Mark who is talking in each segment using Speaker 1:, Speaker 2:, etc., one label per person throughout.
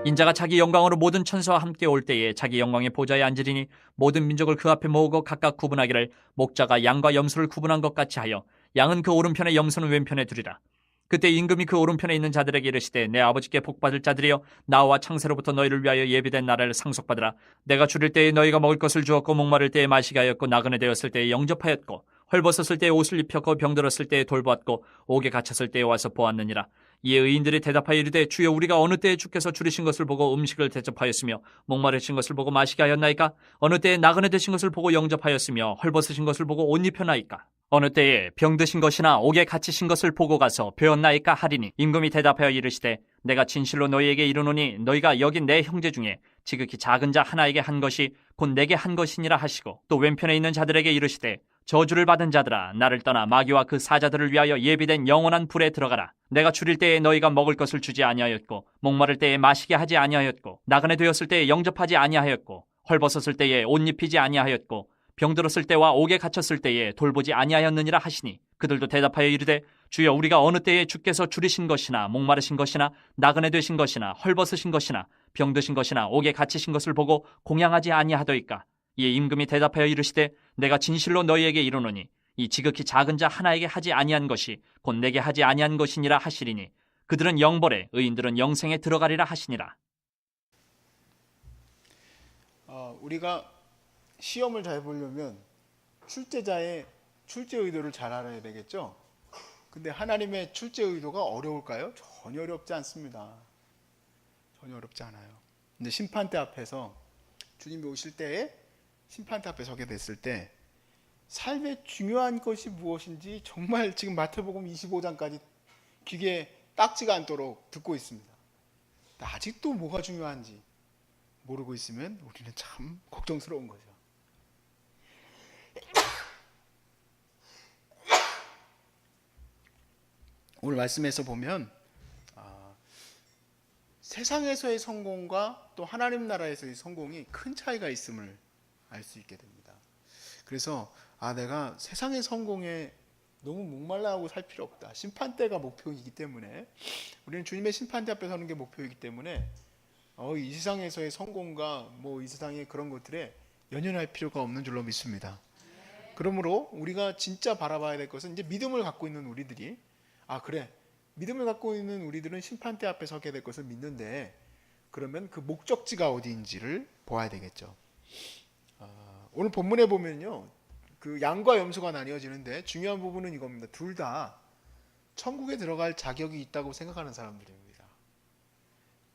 Speaker 1: 인자가 자기 영광으로 모든 천사와 함께 올 때에 자기 영광의 보좌에 앉으리니 모든 민족을 그 앞에 모으고 각각 구분하기를 목자가 양과 염소를 구분한 것 같이 하여 양은 그 오른편에 염소는 왼편에 두리라. 그때 임금이 그 오른편에 있는 자들에게 이르시되 내 아버지께 복받을 자들이여 나와 창세로부터 너희를 위하여 예비된 나라를 상속받으라. 내가 줄일 때에 너희가 먹을 것을 주었고 목마를 때에 마시게 하였고 나그네 되었을 때에 영접하였고 헐벗었을 때에 옷을 입혔고 병들었을 때에 돌보았고 옥에 갇혔을 때에 와서 보았느니라. 이에 의인들이 대답하여 이르되 주여 우리가 어느 때에 주께서 줄이신 것을 보고 음식을 대접하였으며 목마르신 것을 보고 마시게 하였나이까? 어느 때에 나그네 되신 것을 보고 영접하였으며 헐벗으신 것을 보고 옷 입혔나이까? 어느 때에 병드신 것이나 옥에 갇히신 것을 보고 가서 배웠나이까 하리니 임금이 대답하여 이르시되 내가 진실로 너희에게 이르노니 너희가 여기 내 형제 중에 지극히 작은 자 하나에게 한 것이 곧 내게 한 것이니라 하시고 또 왼편에 있는 자들에게 이르시되 저주를 받은 자들아 나를 떠나 마귀와 그 사자들을 위하여 예비된 영원한 불에 들어가라. 내가 줄일 때에 너희가 먹을 것을 주지 아니하였고 목마를 때에 마시게 하지 아니하였고 나그네 되었을 때에 영접하지 아니하였고 헐벗었을 때에 옷 입히지 아니하였고 병들었을 때와 옥에 갇혔을 때에 돌보지 아니하였느니라 하시니 그들도 대답하여 이르되 주여 우리가 어느 때에 주께서 줄이신 것이나 목마르신 것이나 나그네 되신 것이나 헐벗으신 것이나 병드신 것이나 옥에 갇히신 것을 보고 공양하지 아니하더이까? 이에 임금이 대답하여 이르시되 내가 진실로 너희에게 이르노니 이 지극히 작은 자 하나에게 하지 아니한 것이 곧 내게 하지 아니한 것이니라 하시리니 그들은 영벌에 의인들은 영생에 들어가리라 하시니라.
Speaker 2: 우리가 시험을 잘 보려면 출제자의 출제 의도를 잘 알아야 되겠죠. 근데 하나님의 출제 의도가 어려울까요? 전혀 어렵지 않습니다. 전혀 어렵지 않아요. 근데 심판대 앞에서 주님이 오실 때에 심판대 앞에 서게 됐을 때 삶의 중요한 것이 무엇인지 정말 지금 마태복음 25장까지 귀에 딱지가 않도록 듣고 있습니다. 아직도 뭐가 중요한지 모르고 있으면 우리는 참 걱정스러운 거죠. 오늘 말씀에서 보면 세상에서의 성공과 또 하나님 나라에서의 성공이 큰 차이가 있음을 알 수 있게 됩니다. 그래서 내가 세상의 성공에 너무 목말라하고 살 필요 없다. 심판대가 목표이기 때문에 우리는 주님의 심판대 앞에 서는 게 목표이기 때문에 이 세상에서의 성공과 이 세상의 그런 것들에 연연할 필요가 없는 줄로 믿습니다. 그러므로 우리가 진짜 바라봐야 될 것은 이제 믿음을 갖고 있는 우리들이 그래, 믿음을 갖고 있는 우리들은 심판대 앞에 서게 될 것을 믿는데 그러면 그 목적지가 어디인지를 보아야 되겠죠. 오늘 본문에 보면요, 그 양과 염소가 나뉘어지는데 중요한 부분은 이겁니다. 둘 다 천국에 들어갈 자격이 있다고 생각하는 사람들입니다.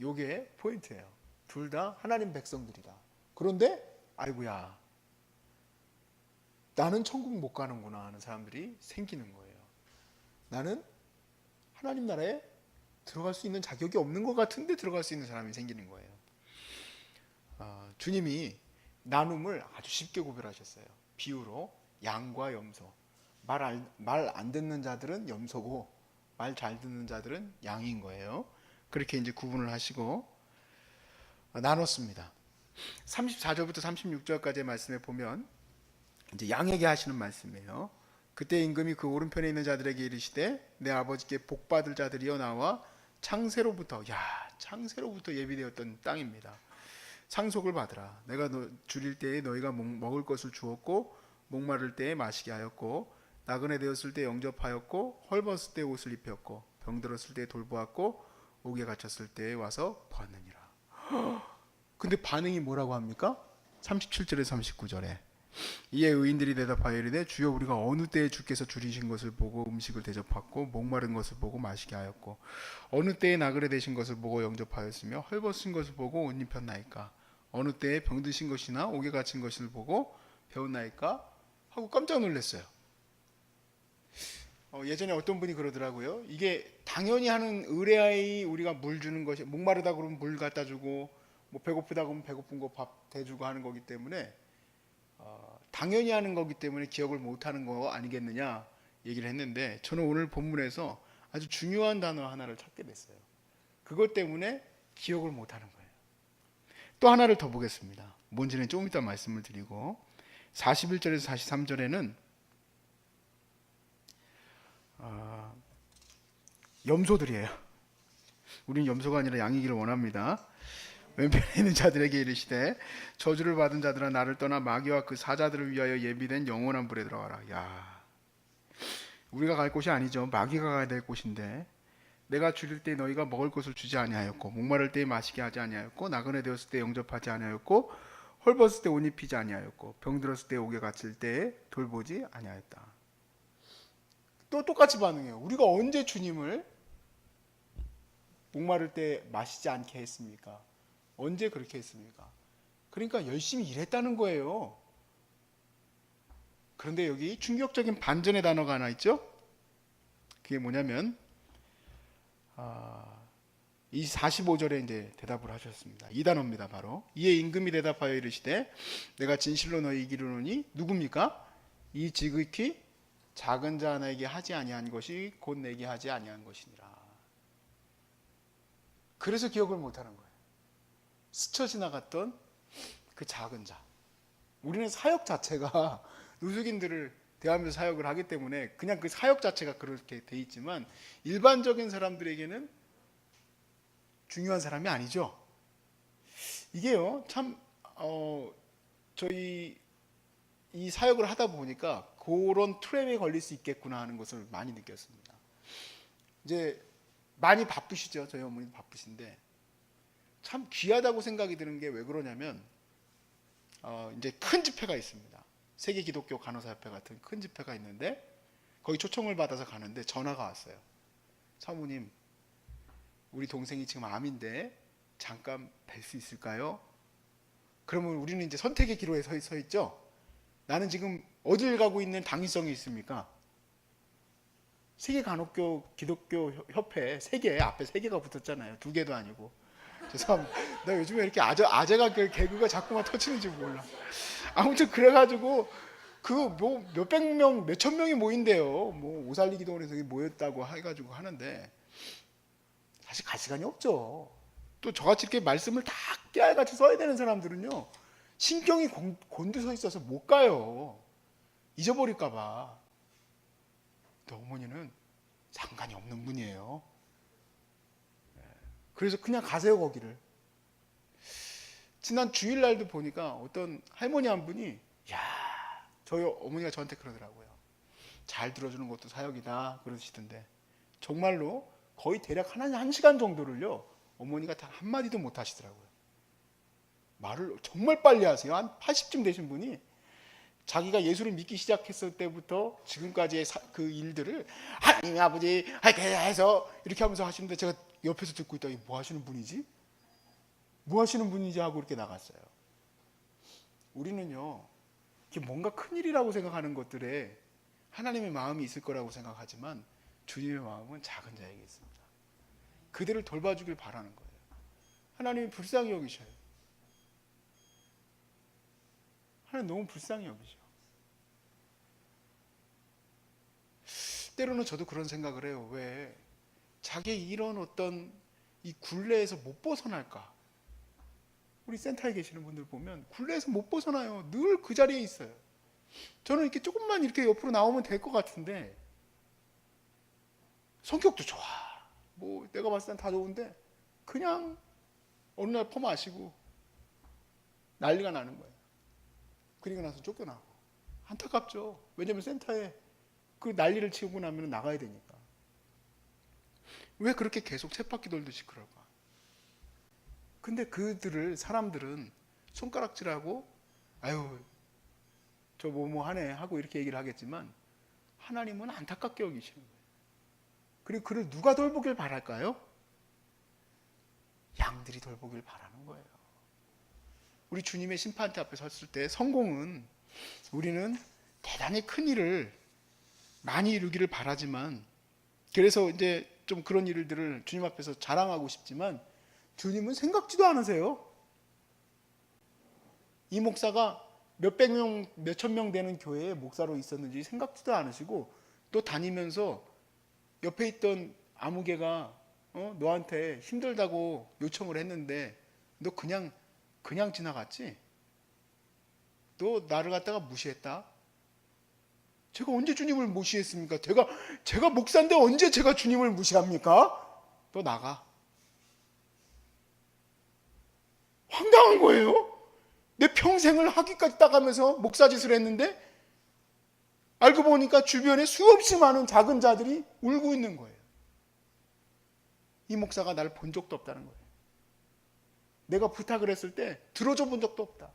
Speaker 2: 요게 포인트예요. 둘 다 하나님 백성들이다. 그런데 아이고야, 나는 천국 못 가는구나 하는 사람들이 생기는 거예요. 나는 하나님 나라에 들어갈 수 있는 자격이 없는 것 같은데 들어갈 수 있는 사람이 생기는 거예요. 주님이 나눔을 아주 쉽게 구별하셨어요. 비유로 양과 염소. 말 안 듣는 자들은 염소고 말 잘 듣는 자들은 양인 거예요. 그렇게 이제 구분을 하시고 나눴습니다. 34절부터 36절까지의 말씀에 보면 이제 양에게 하시는 말씀이에요. 그때 임금이 그 오른편에 있는 자들에게 이르시되 내 아버지께 복받을 자들이여 나와 창세로부터 예비되었던 땅입니다. 상속을 받으라. 내가 줄일 때에 너희가 먹을 것을 주었고 목마를 때에 마시게 하였고 나그네 되었을 때 영접하였고 헐벗을 때 옷을 입혔고 병들었을 때 돌보았고 옥에 갇혔을 때에 와서 보았느니라. 근데 반응이 뭐라고 합니까? 37절에 39절에 이에 의인들이 대답하여 이르되 주여 우리가 어느 때에 주께서 줄이신 것을 보고 음식을 대접하고 목마른 것을 보고 마시게 하였고 어느 때에 나그네 되신 것을 보고 영접하였으며 헐벗은 것을 보고 옷 입혔나이까? 어느 때에 병드신 것이나 옥에 갇힌 것을 보고 배웠나이까? 하고 깜짝 놀랐어요. 예전에 어떤 분이 그러더라고요. 이게 당연히 하는 의뢰아이 우리가 물 주는 것이 목마르다 그러면 물 갖다 주고 배고프다 그러면 배고픈 거 밥 대주고 하는 거기 때문에 당연히 하는 거기 때문에 기억을 못하는 거 아니겠느냐 얘기를 했는데 저는 오늘 본문에서 아주 중요한 단어 하나를 찾게 됐어요. 그것 때문에 기억을 못하는 거예요. 또 하나를 더 보겠습니다. 뭔지는 좀 이따 말씀을 드리고 41절에서 43절에는 염소들이에요. 우린 염소가 아니라 양이기를 원합니다. 왼편에 있는 자들에게 이르시되 저주를 받은 자들아 나를 떠나 마귀와 그 사자들을 위하여 예비된 영원한 불에 들어가라. 야, 우리가 갈 곳이 아니죠. 마귀가 가야 될 곳인데, 내가 줄일 때 너희가 먹을 것을 주지 아니하였고 목마를 때 마시게 하지 아니하였고 나그네 되었을 때 영접하지 아니하였고 헐벗을 때 옷 입히지 아니하였고 병들었을 때 옥에 갇힐 때에 돌보지 아니하였다. 또 똑같이 반응해요. 우리가 언제 주님을 목마를 때 마시지 않게 했습니까? 언제 그렇게 했습니까? 그러니까 열심히 일했다는 거예요. 그런데 여기 충격적인 반전의 단어가 하나 있죠? 그게 뭐냐면 이 45절에 이제 대답을 하셨습니다. 이 단어입니다. 바로 이에 임금이 대답하여 이르시되 내가 진실로 너희 이기르노니 누굽니까? 이 지극히 작은 자 하나에게 하지 아니한 것이 곧 내게 하지 아니한 것이니라. 그래서 기억을 못하는 거예요. 스쳐 지나갔던 그 작은 자. 우리는 사역 자체가 노숙인들을 대하면서 사역을 하기 때문에 그냥 그 사역 자체가 그렇게 돼 있지만 일반적인 사람들에게는 중요한 사람이 아니죠. 이게요, 참 저희 이 사역을 하다 보니까 그런 트랩에 걸릴 수 있겠구나 하는 것을 많이 느꼈습니다. 이제 많이 바쁘시죠. 저희 어머니도 바쁘신데 참 귀하다고 생각이 드는 게 왜 그러냐면 이제 큰 집회가 있습니다. 세계 기독교 간호사협회 같은 큰 집회가 있는데 거기 초청을 받아서 가는데 전화가 왔어요. 사모님, 우리 동생이 지금 암인데 잠깐 뵐 수 있을까요? 그러면 우리는 이제 선택의 기로에 서 있죠. 나는 지금 어딜 가고 있는 당위성이 있습니까? 세계 간호교 기독교 협회 세 개 앞에 세 개가 붙었잖아요. 두 개도 아니고. 죄송합니다. 나 요즘에 이렇게 아재가 그 개그가 자꾸만 터치는지 몰라. 아무튼 그래가지고 그 뭐 몇백 명, 몇천 명이 모인대요. 뭐 오살리 기도원에서 모였다고 해가지고 하는데 사실 갈 시간이 없죠. 또 저같이 이렇게 말씀을 다 깨알같이 써야 되는 사람들은요 신경이 곤두서 있어서 못 가요. 잊어버릴까봐. 근데 어머니는 상관이 없는 분이에요. 그래서 그냥 가세요 거기를. 지난 주일날도 보니까 어떤 할머니 한 분이 저희 어머니가 저한테 그러더라고요. 잘 들어주는 것도 사역이다 그러시던데 정말로 거의 대략 한 시간 정도를요 어머니가 단 한마디도 못 하시더라고요. 말을 정말 빨리 하세요. 한 80쯤 되신 분이 자기가 예수를 믿기 시작했을 때부터 지금까지의 그 일들을 하나님 아버지 해서 이렇게 하면서 하시는데 제가 옆에서 듣고 있다. 뭐 하시는 분이지? 뭐 하시는 분이지 하고 이렇게 나갔어요. 우리는요 이게 뭔가 큰일이라고 생각하는 것들에 하나님의 마음이 있을 거라고 생각하지만 주님의 마음은 작은 자에게 있습니다. 그들을 돌봐주길 바라는 거예요. 하나님이 불쌍히 여기셔요. 하나님 너무 불쌍히 여기셔. 때로는 저도 그런 생각을 해요. 왜 자기의 이런 어떤 이 굴레에서 못 벗어날까? 우리 센터에 계시는 분들 보면 굴레에서 못 벗어나요. 늘 그 자리에 있어요. 저는 이렇게 조금만 이렇게 옆으로 나오면 될 것 같은데 성격도 좋아. 뭐 내가 봤을 땐 다 좋은데 그냥 어느 날 퍼마시고 난리가 나는 거예요. 그리고 나서 쫓겨나고. 안타깝죠. 왜냐면 센터에 그 난리를 치우고 나면 나가야 되니까. 왜 그렇게 계속 쳇바퀴 돌듯이 그럴까? 근데 그들을 사람들은 손가락질하고 아유 저 뭐뭐 하네 하고 이렇게 얘기를 하겠지만 하나님은 안타깝게 여기시는 거예요. 그리고 그를 누가 돌보길 바랄까요? 양들이 돌보길 바라는 거예요. 우리 주님의 심판대 앞에 섰을 때 성공은 우리는 대단히 큰 일을 많이 이루기를 바라지만 그래서 이제 좀 그런 일들을 주님 앞에서 자랑하고 싶지만 주님은 생각지도 않으세요. 이 목사가 몇백 명, 몇천 명 되는 교회에 목사로 있었는지 생각지도 않으시고 또 다니면서 옆에 있던 아무개가 너한테 힘들다고 요청을 했는데 너 그냥 지나갔지? 너 나를 갖다가 무시했다? 제가 언제 주님을 무시했습니까? 제가 목사인데 언제 제가 주님을 무시합니까? 너 나가. 황당한 거예요. 내 평생을 학위까지 따가면서 목사 짓을 했는데 알고 보니까 주변에 수없이 많은 작은 자들이 울고 있는 거예요. 이 목사가 나를 본 적도 없다는 거예요. 내가 부탁을 했을 때 들어줘 본 적도 없다.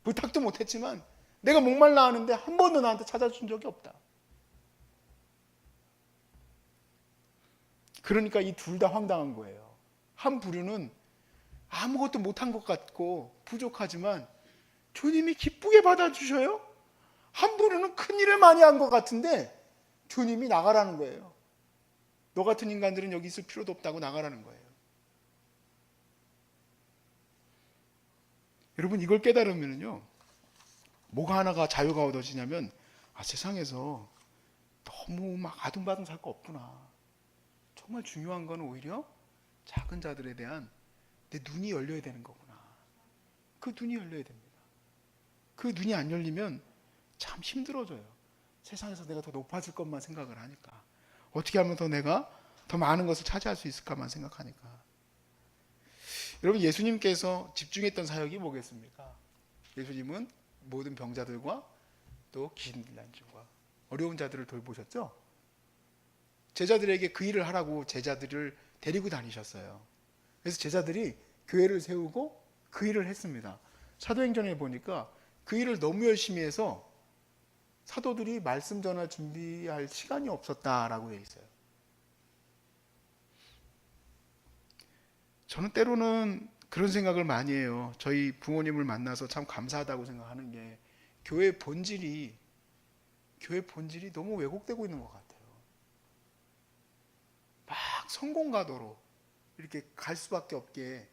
Speaker 2: 부탁도 못했지만 내가 목말라 하는데 한 번도 나한테 찾아준 적이 없다. 그러니까 이 둘 다 황당한 거예요. 한 부류는 아무것도 못한 것 같고 부족하지만 주님이 기쁘게 받아주셔요. 한 부류는 큰일을 많이 한 것 같은데 주님이 나가라는 거예요. 너 같은 인간들은 여기 있을 필요도 없다고 나가라는 거예요. 여러분 이걸 깨달으면요, 뭐가 하나가 자유가 얻어지냐면 세상에서 너무 막 아둥바둥 살 거 없구나. 정말 중요한 건 오히려 작은 자들에 대한 내 눈이 열려야 되는 거구나. 그 눈이 열려야 됩니다. 그 눈이 안 열리면 참 힘들어져요. 세상에서 내가 더 높아질 것만 생각을 하니까. 어떻게 하면 내가 더 많은 것을 차지할 수 있을까만 생각하니까. 여러분 예수님께서 집중했던 사역이 뭐겠습니까? 예수님은 모든 병자들과 또 귀신 들린 자와 어려운 자들을 돌보셨죠? 제자들에게 그 일을 하라고 제자들을 데리고 다니셨어요. 그래서 제자들이 교회를 세우고 그 일을 했습니다. 사도행전에 보니까 그 일을 너무 열심히 해서 사도들이 말씀 전할 준비할 시간이 없었다라고 되어 있어요. 저는 때로는 그런 생각을 많이 해요. 저희 부모님을 만나서 참 감사하다고 생각하는 게 교회 본질이 너무 왜곡되고 있는 것 같아요. 막 성공가도로 이렇게 갈 수밖에 없게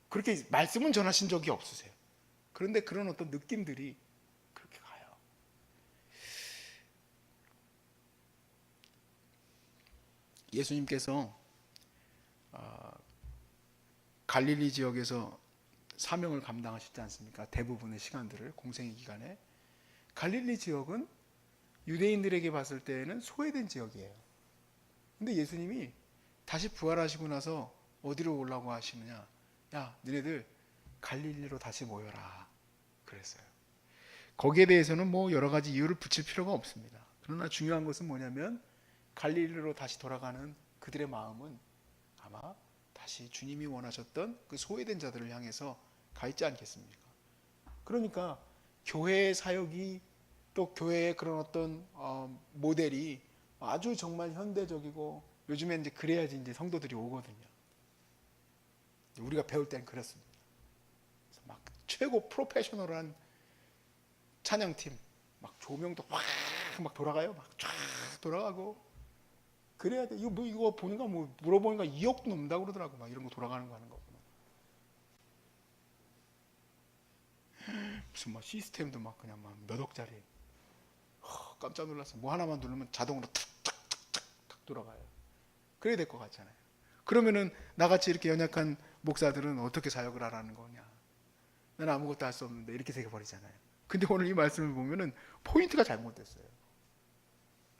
Speaker 2: 그렇게 말씀은 전하신 적이 없으세요. 그런데 그런 어떤 느낌들이 그렇게 가요. 예수님께서 갈릴리 지역에서 사명을 감당하시지 않습니까? 대부분의 시간들을 공생의 기간에. 갈릴리 지역은 유대인들에게 봤을 때에는 소외된 지역이에요. 근데 예수님이 다시 부활하시고 나서 어디로 오려고 하시느냐? 야, 너네들 갈릴리로 다시 모여라 그랬어요. 거기에 대해서는 뭐 여러 가지 이유를 붙일 필요가 없습니다. 그러나 중요한 것은 뭐냐면 갈릴리로 다시 돌아가는 그들의 마음은 아마 다시 주님이 원하셨던 그 소외된 자들을 향해서 가 있지 않겠습니까? 그러니까 교회의 사역이 또 교회의 그런 어떤 모델이 아주 정말 현대적이고 요즘에 이제 그래야지 이제 성도들이 오거든요. 우리가 배울 때는 그랬습니다. 막 최고 프로페셔널한 찬양팀, 막 조명도 막 돌아가요, 막 쫙 돌아가고 그래야 돼. 이거 보니까 뭐 물어보니까 2억도 넘는다고 그러더라고. 막 이런 거 돌아가는 거 하는 거 보면. 무슨 막 시스템도 막 그냥 막 몇 억짜리. 깜짝 놀랐어. 뭐 하나만 누르면 자동으로 탁탁탁탁 돌아가요. 그래야 될 것 같잖아요. 그러면은 나같이 이렇게 연약한 목사들은 어떻게 사역을 하라는 거냐? 나는 아무것도 할 수 없는데 이렇게 생각해버리잖아요. 근데 오늘 이 말씀을 보면은 포인트가 잘못됐어요.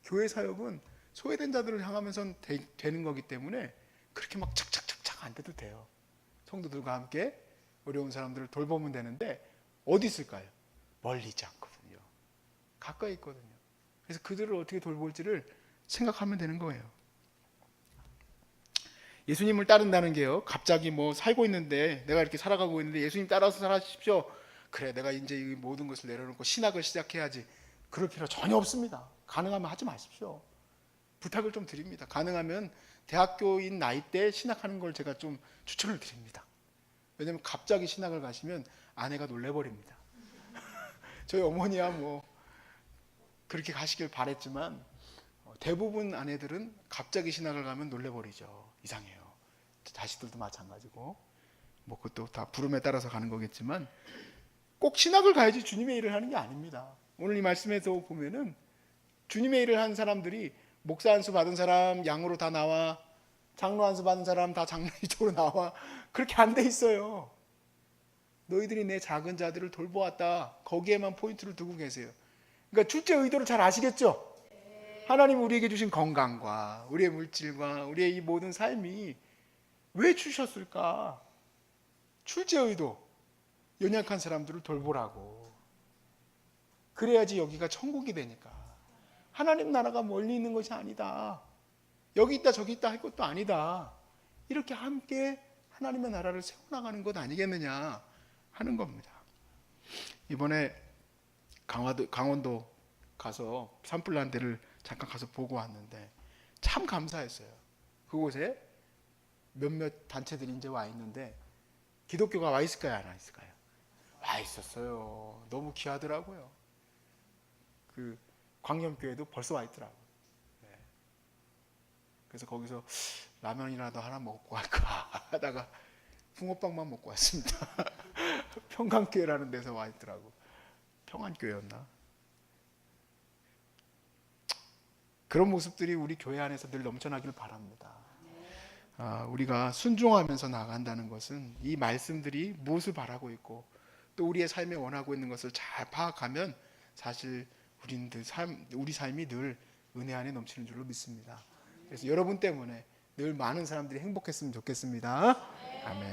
Speaker 2: 교회 사역은 소외된 자들을 향하면서 되는 거기 때문에 그렇게 막 착착착착 안 돼도 돼요. 성도들과 함께 어려운 사람들을 돌보면 되는데 어디 있을까요? 멀리 있지 않거든요. 가까이 있거든요. 그래서 그들을 어떻게 돌볼지를 생각하면 되는 거예요. 예수님을 따른다는 게요, 갑자기 뭐 살고 있는데 내가 이렇게 살아가고 있는데 예수님 따라서 살아주십시오. 그래, 내가 이제 이 모든 것을 내려놓고 신학을 시작해야지. 그럴 필요 전혀 없습니다. 가능하면 하지 마십시오. 부탁을 좀 드립니다. 가능하면 대학교인 나이 때 신학하는 걸 제가 좀 추천을 드립니다. 왜냐하면 갑자기 신학을 가시면 아내가 놀래버립니다. 저희 어머니야 뭐 그렇게 가시길 바랬지만 대부분 아내들은 갑자기 신학을 가면 놀래버리죠. 이상해요. 자식들도 마찬가지고 뭐 그것도 다 부름에 따라서 가는 거겠지만 꼭 신학을 가야지 주님의 일을 하는 게 아닙니다. 오늘 이 말씀에서 보면은 주님의 일을 한 사람들이 목사 한 수 받은 사람 양으로 다 나와, 장로 한 수 받은 사람 다 장로 이쪽으로 나와. 그렇게 안 돼 있어요. 너희들이 내 작은 자들을 돌보았다. 거기에만 포인트를 두고 계세요. 그러니까 출제 의도를 잘 아시겠죠? 하나님 우리에게 주신 건강과 우리의 물질과 우리의 이 모든 삶이 왜 주셨을까? 출제 의도, 연약한 사람들을 돌보라고. 그래야지 여기가 천국이 되니까. 하나님 나라가 멀리 있는 것이 아니다. 여기 있다 저기 있다 할 것도 아니다. 이렇게 함께 하나님의 나라를 세워나가는 것 아니겠느냐 하는 겁니다. 이번에 강원도 가서 산불난데를 잠깐 가서 보고 왔는데 참 감사했어요. 그곳에 몇몇 단체들이 이제 와 있는데 기독교가 와 있을까요? 안 와 있을까요? 와 있었어요. 너무 귀하더라고요. 그 광염교회도 벌써 와 있더라고요. 네. 그래서 거기서 라면이라도 하나 먹고 갈까 하다가 붕어빵만 먹고 왔습니다. 평강교회라는 데서 와 있더라고. 평안교회였나? 그런 모습들이 우리 교회 안에서 늘 넘쳐나기를 바랍니다. 우리가 순종하면서 나간다는 것은 이 말씀들이 무엇을 바라고 있고 또 우리의 삶에 원하고 있는 것을 잘 파악하면 사실 우리 삶이 늘 은혜 안에 넘치는 줄로 믿습니다. 그래서 여러분 때문에 늘 많은 사람들이 행복했으면 좋겠습니다. 아멘.